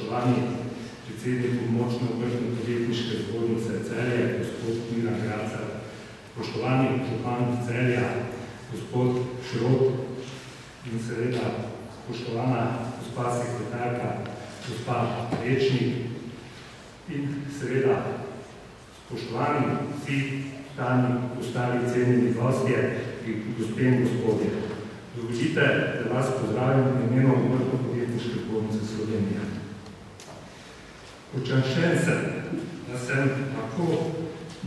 spoštovani predsednik območne obrtno-podjetniške zbornice Celje, gospod Miran Gracar, spoštovani župan Celja, gospod Šrot in seveda spoštovana gospa sekretarka, gospa Rečnik in seveda spoštovani vsi ostali cenjeni gostje in gospe in gospodje. Dovolite, da vas pozdravim v imenu Obrtno-podjetniške zbornice Slovenije. Počaščen sem, da sem lahko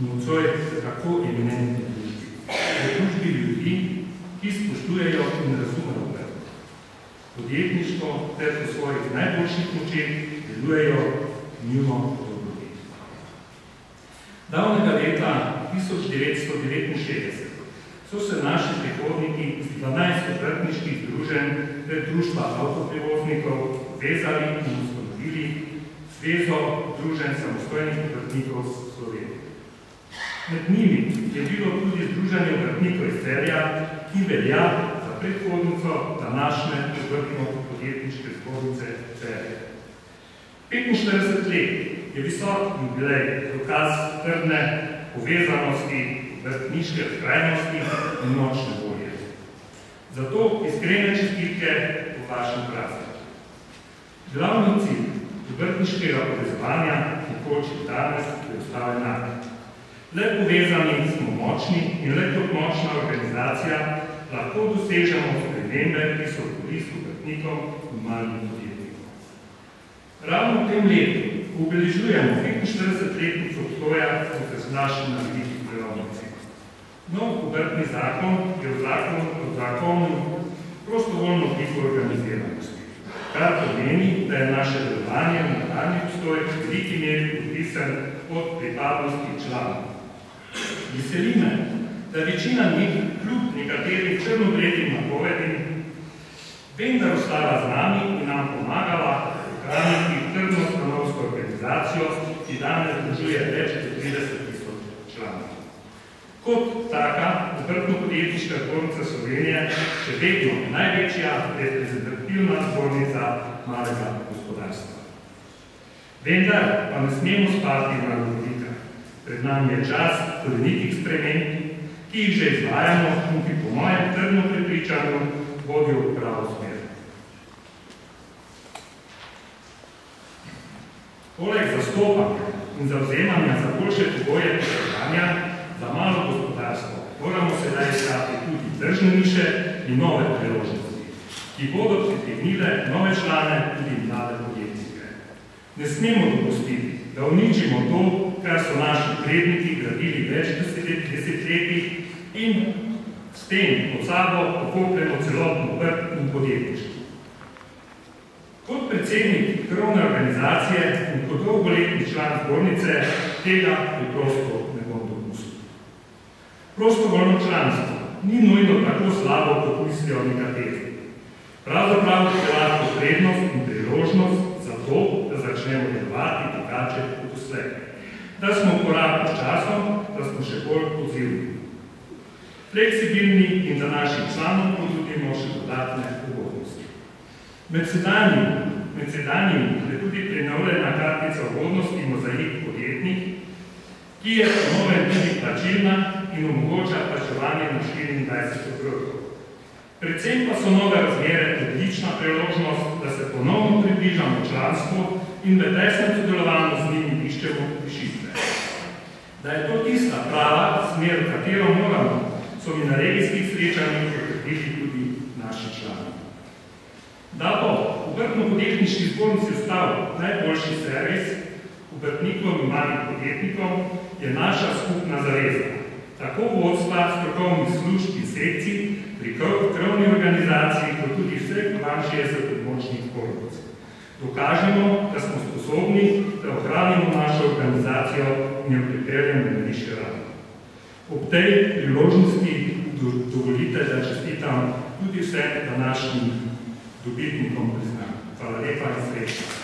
nocoj tako eminentni družbi. V družbi ljudi, ki spoštujejo in razumejo obrt. Podjetništvo ter po svojih najboljših močeh delujejo njuno dobrobit. Davnega leta 1969 so se naši prihodniki iz 12 obrtniških združenj ter društva avtoprevoznikov vezali in ustanovili Zvezo Združenj samostojnih obrtnikov Slovenije. Med njimi je bilo tudi Združenje obrtnikov iz Celja, ki velja za predhodnico današnje Obrtno-podjetniške zbornice Celje. 45 let je visok jubilej, dokaz trdne povezanosti, obrtniške skrajnosti in močne volje. Zato iskrene čestitke v vašem prazniku. Glavni cilj obrtniškega povezovanja nekoč danes je ostal enak. Le povezani smo močni in le kot močna organizacija lahko dosežemo spremembe, ki so v korist obrtnikom in malim podjetnikom. Ravno v tem letu obeležujemo 45-letnico obstoja, ko se znašli na velikih prelomnici. Nov obrtni zakon je v zakonu prostovoljno obliko organiziranosti, kar pomeni, da je naše delovanje in nadaljnji obstoj v veliki meri odvisen od pripadnosti članov. Veseli me, da večina njih kljub nekaterim črnogledim napovedim vendar ostala z nami in nam pomagala ohraniti trdno stanovsko organizacijo, ki danes združuje več kot 30.000 članov. Kot taka Obrtno-podjetniška zbornica Slovenije še vedno največja reprezentativna zbornica malega gospodarstva. Vendar pa ne smemo spati na lovorikah. Pred nami je čas korenitih sprememb, ki jih že izvajamo in ki po mojem trdno prepričanju vodijo v pravo smer. Poleg zastopanja in zavzemanja za boljše pogoje poslovanja za malo gospodarstvo moramo sedaj iskati tudi tržne niše in nove priložnosti, ki bodo pritegnile nove člane tudi mlade podjetnike. Ne smemo dopustiti, da uničimo to, kar so naši predniki gradili več desetletij in s tem pod sabo pokopljeno celotno obrt in podjetništvo. Kot predsednik krovne organizacije in kot dolgoletni član zbornice tega preprosto ne bom dopustil. Prostovoljno članstvo ni nujno tako slabo, kot mislijo nekateri. Pravzaprav je lahko prednost in priložnost za to, da začnemo delovati drugače kot doslej. Da smo v koraku s časom, da smo še bolj odzivni. Fleksibilni in da našim članom ponudimo še dodatne ugodnosti. Med sedanjimi je tudi prenovljena kartica ugodnosti Mozaik podjetnik, ki je po novem tudi plačilna in omogoča plačevanje na 24 obrokov. Predvsem pa so nove razmere odlična priložnost, da se ponovno približamo članstvu in v tesnem sodelovanju z njimi iščemo rešitve. Da je to tista prava smer, v katero moramo, so mi na regijskih srečanjih potrdili tudi naši člani. Da bo Obrtno-podjetniški zbornici ostal najboljši servis obrtnikom in malih podjetnikom, je naša skupna zaveza. Tako vodstva strokovnih služb in sekcij pri krovni organizaciji, kot tudi vseh 62 območnih zbornic. Dokažemo, da smo sposobni, da ohranimo našo organizacijo in jo pripeljemo na višjo raven. Ob tej priložnosti dovolite, da čestitam tudi vsem današnjim dobitnikom priznanj. Hvala lepa in srečno.